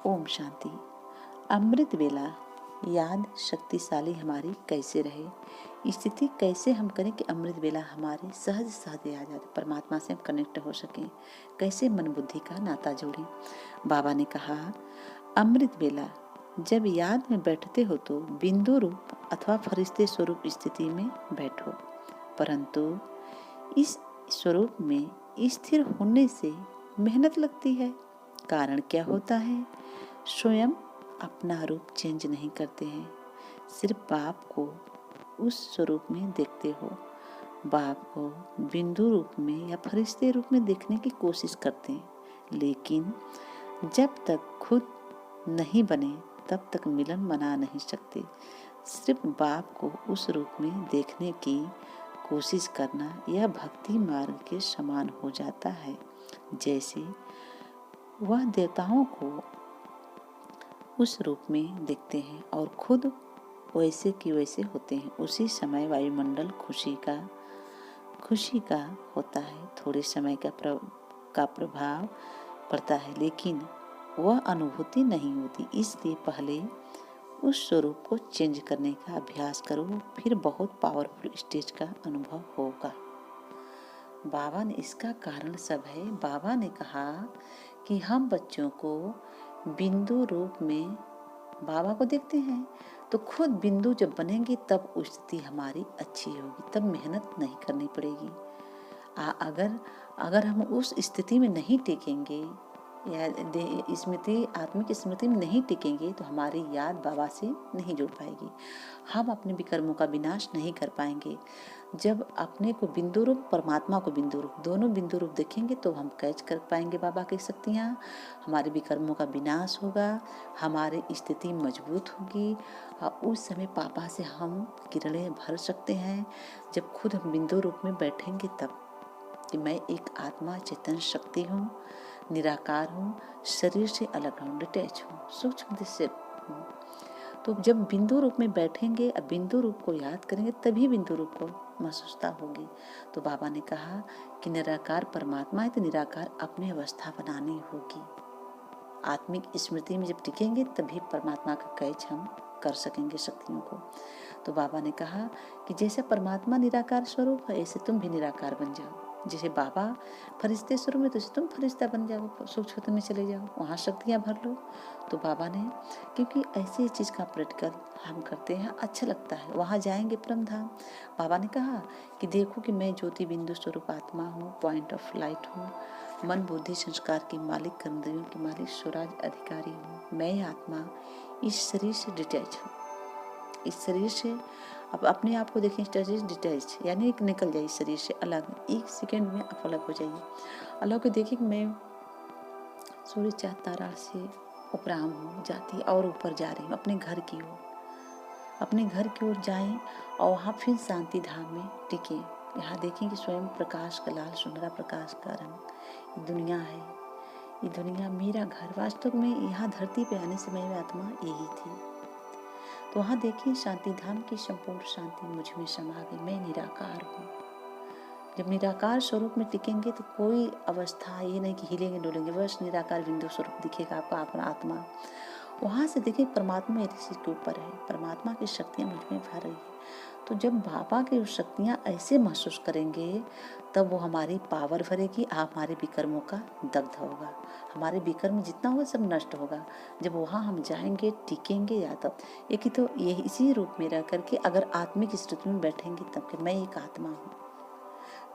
ओम शांति। अमृत वेला याद शक्तिशाली हमारी कैसे रहे, स्थिति कैसे हम करें कि अमृत वेला हमारे सहज सहज आ जाए, परमात्मा से हम कनेक्ट हो सकें, कैसे मन बुद्धि का नाता जोड़ें। बाबा ने कहा, अमृत वेला जब याद में बैठते हो तो बिंदु रूप अथवा फरिश्ते स्वरूप स्थिति में बैठो, परंतु इस स्वरूप में स्थिर होने से मेहनत लगती है। कारण क्या होता है? स्वयं अपना रूप चेंज नहीं करते हैं, सिर्फ बाप को उस स्वरूप में देखते हो। बाप को बिंदु रूप में या फरिश्ते रूप में देखने की कोशिश करते हैं, लेकिन जब तक खुद नहीं बने तब तक मिलन बना नहीं सकते। सिर्फ बाप को उस रूप में देखने की कोशिश करना यह भक्ति मार्ग के समान हो जाता है। जैसे वह देवताओं को उस रूप में देखते हैं और खुद वैसे की वैसे होते हैं। उसी समय वायुमंडल खुशी का होता है, थोड़े समय का प्रभाव पड़ता है, लेकिन वह अनुभूति नहीं होती। इसलिए पहले उस स्वरूप को चेंज करने का अभ्यास करो, फिर बहुत पावरफुल स्टेज का अनुभव होगा। बाबा ने इसका कारण सब है। बाबा ने कहा कि हम बच्चों को बिंदु रूप में बाबा को देखते हैं, तो खुद बिंदु जब बनेंगे तब स्थिति हमारी अच्छी होगी, तब मेहनत नहीं करनी पड़ेगी। अगर हम उस स्थिति में नहीं टिकेंगे या आत्मिक स्मृति में नहीं टिकेंगे तो हमारी याद बाबा से नहीं जुड़ पाएगी, हम अपने विकर्मों का विनाश नहीं कर पाएंगे। जब अपने को बिंदु रूप, परमात्मा को बिंदु रूप, दोनों बिंदु रूप देखेंगे तो हम कैच कर पाएंगे बाबा की शक्तियाँ, हमारे विकर्मों का विनाश होगा, हमारी स्थिति मजबूत होगी और उस समय पापा से हम किरणें भर सकते हैं। जब खुद हम बिंदु रूप में बैठेंगे तब कि मैं एक आत्मा चेतन शक्ति हूँ, निराकार हूँ, शरीर से अलग हूँ, डिटैच हूँ, सूक्ष्म दृश्य हूँ। तो जब बिंदु रूप में बैठेंगे और बिंदु रूप को याद करेंगे तभी बिंदु रूप को महसूसता होगी। तो बाबा ने कहा कि निराकार परमात्मा है तो निराकार अपनी अवस्था बनानी होगी। आत्मिक स्मृति में जब टिकेंगे तभी परमात्मा का कैच हम कर सकेंगे शक्तियों को। तो बाबा ने कहा कि जैसे परमात्मा निराकार स्वरूप है, ऐसे तुम भी निराकार बन जाओ। जैसे बाबा फरिश्ते स्वरूप में, तो तुम फरिश्ता बन जाओ, सूक्ष्म में चले जाओ, वहाँ शक्तियाँ भर लो। तो बाबा ने, क्योंकि ऐसी चीज़ का प्रैक्टिकल हम करते हैं, अच्छा लगता है, वहाँ जाएंगे परम धाम। बाबा ने कहा कि देखो कि मैं ज्योति बिंदु स्वरूप आत्मा हूँ, पॉइंट ऑफ लाइट हूँ, मन बुद्धि संस्कार की मालिक, कर्मदेवियों की मालिक, स्वराज अधिकारी हूँ। मैं आत्मा इस शरीर से डिटैच हूँ, इस शरीर से अब अपने आप को देखें, डिटैच यानी एक निकल जाइए शरीर से अलग, एक सेकंड में आप अलग हो जाइए। अलग को देखिए कि मैं सूर्य चाँद तारा से उपराम हूँ, जाती और ऊपर जा रही हूँ अपने घर की ओर। अपने घर की ओर जाएं और वहाँ फिर शांति धाम में टिके। यहाँ देखें कि स्वयं प्रकाश का लाल सुनहरा प्रकाश का रंग, ये दुनिया है, ये दुनिया मेरा घर। वास्तव में यहाँ धरती पे आने से मेरी आत्मा यही थी। तो वहाँ देखिए शांति धाम की संपूर्ण शांति मुझ में समा गई, मैं निराकार हूँ। जब निराकार स्वरूप में टिकेंगे तो कोई अवस्था ये नहीं कि हिलेंगे डोलेंगे, बस निराकार बिंदु स्वरूप दिखेगा आपका अपना आत्मा। वहाँ से देखिए परमात्मा मेरे सिर के ऊपर है, परमात्मा की शक्तियाँ मुझ में भर रही है। तो जब बाबा की शक्तियाँ ऐसे महसूस करेंगे तब वो हमारी पावर भरेगी, हमारे विकर्मों का दग्ध होगा, हमारे विकर्म जितना होगा सब नष्ट होगा। जब वहाँ हम जाएंगे टिकेंगे या तब एक ही तो ये इसी रूप में रह करके अगर आत्मिक स्थिति में बैठेंगे तब कि मैं एक आत्मा हूँ,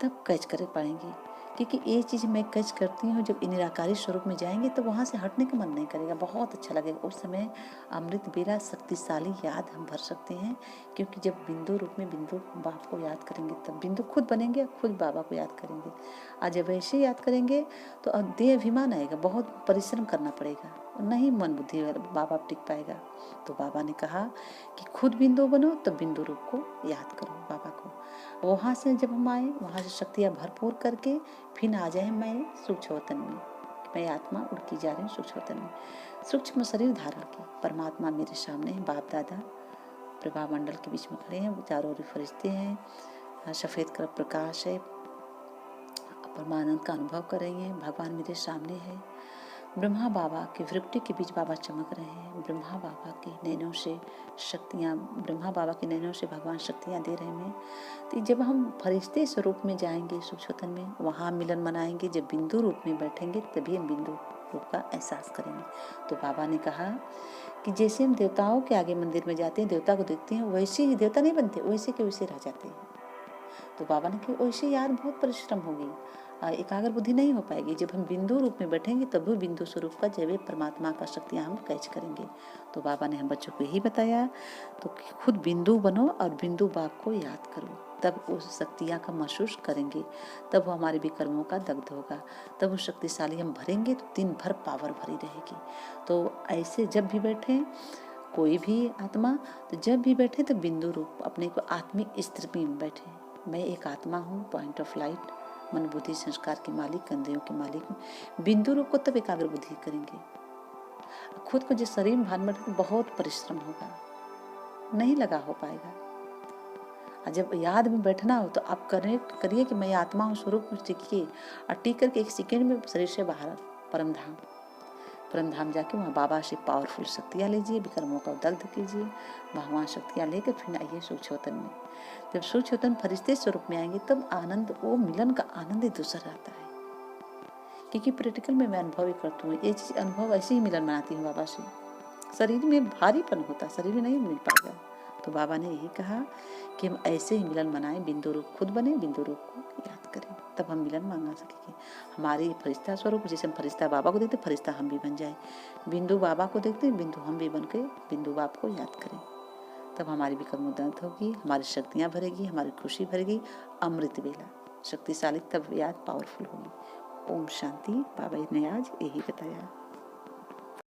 तब कैच कर पाएंगे। क्योंकि ये चीज़ मैं कैच करती हूँ, जब निराकारी स्वरूप में जाएंगे तो वहाँ से हटने का मन नहीं करेगा, बहुत अच्छा लगेगा। उस समय अमृत बेला शक्तिशाली याद हम भर सकते हैं, क्योंकि जब बिंदु रूप में बिंदु बाप को याद करेंगे तब बिंदु खुद बनेंगे, खुद बाबा को याद करेंगे। आज जब ऐसे याद करेंगे तो देह अभिमान आएगा, बहुत परिश्रम करना पड़ेगा, नहीं मन बुद्धि बाबा टिक पाएगा। तो बाबा ने कहा कि खुद बिंदु बनो तो बिंदु रूप को याद करो बाबा को। वहाँ से जब हम आए, वहाँ से शक्तियाँ भरपूर करके फिर आ जाए मैं सूक्ष्म वतन में, मैं आत्मा उड़ती जा रही हूँ सूक्ष्म वतन में, सूक्ष्म शरीर धारण की। परमात्मा मेरे सामने है, बाप दादा प्रभा मंडल के बीच में खड़े हैं, चारों ओर फरिश्ते हैं, सफ़ेद कलर प्रकाश है, परमानंद का अनुभव कर रही हैं, भगवान मेरे सामने है। ब्रह्मा बाबा के वृक्ति के बीच बाबा चमक रहे हैं। ब्रह्मा बाबा के नैनों से शक्तियाँ, ब्रह्मा बाबा के नैनों से भगवान शक्तियाँ दे रहे हैं। तो जब हम फरिश्ते स्वरूप में जाएंगे सूक्ष्मतन में, वहाँ मिलन मनाएंगे। जब बिंदु रूप में बैठेंगे तभी हम बिंदु रूप का एहसास करेंगे। तो बाबा ने कहा कि जैसे हम देवताओं के आगे मंदिर में जाते हैं, देवता को देखते हैं, वैसे ही देवता नहीं बनते, वैसे के वैसे रह जाते हैं। तो बाबा ने कहा वैसे यार बहुत परिश्रम होगी, एकाग्र बुद्धि नहीं हो पाएगी। जब हम बिंदु रूप में बैठेंगे तभी बिंदु स्वरूप का जैव परमात्मा का शक्तियाँ हम कैच करेंगे। तो बाबा ने हम बच्चों को यही बताया, तो खुद बिंदु बनो और बिंदु बाप को याद करो, तब उस शक्तियाँ का महसूस करेंगे, तब वो हमारे भी कर्मों का दग्ध होगा, तब वो शक्तिशाली हम भरेंगे तो दिन भर पावर भरी रहेगी। तो ऐसे जब भी बैठे कोई भी आत्मा, तो जब भी बैठे तो बिंदु रूप अपने को आत्मिक स्थिति में बैठे। मैं एक आत्मा हूँ, पॉइंट ऑफ लाइट, मन बुद्धि संस्कार के मालिक, इंद्रियों के मालिक हूँ। बिंदु रूप को तब एकाग्र बुद्धि करेंगे। खुद को जिस शरीर में भान में बहुत परिश्रम होगा, नहीं लगा हो पाएगा। और जब याद में बैठना हो तो आप कनेक्ट करिए कि मैं आत्मा हूँ, स्वरूप में टिकिए, और टिक करके एक सेकेंड में शरीर से बाहर परम धाम जाके वहाँ बाबा से पावरफुल शक्तियाँ लीजिए, विकर्मों का दग्ध कीजिए, भगवान शक्तियाँ लेकर फिर आइए सूक्ष्मतन में। जब सूक्ष्मतन फरिश्ते स्वरूप में आएंगे तब आनंद, वो मिलन का आनंद ही दूसरा रहता है। क्योंकि प्रैक्टिकल में मैं अनुभव ही करती हूँ, ये चीज अनुभव ऐसे ही मिलन बनाती हूँ बाबा से। शरीर में भारीपन होता, शरीर में नहीं मिल पाएगा। तो बाबा ने यही कहा कि हम ऐसे ही मिलन बनाएं, बिंदु रूप खुद बने, बिंदु रूप को याद करें, तब हम मिलन मांगा सकेंगे। हमारे फरिश्ता स्वरूप, जैसे हम फरिश्ता बाबा को देखते, फरिश्ता हम भी बन जाए। बिंदु बाबा को देखते, बिंदु हम भी बन के बिंदु बाप को याद करें, तब हमारी भी कर्मोदंत होगी, हमारी शक्तियाँ भरेगी, हमारी खुशी भरेगी। अमृत वेला शक्तिशाली, तब याद पावरफुल होगी। ओम शांति। बाबा ने आज यही बताया।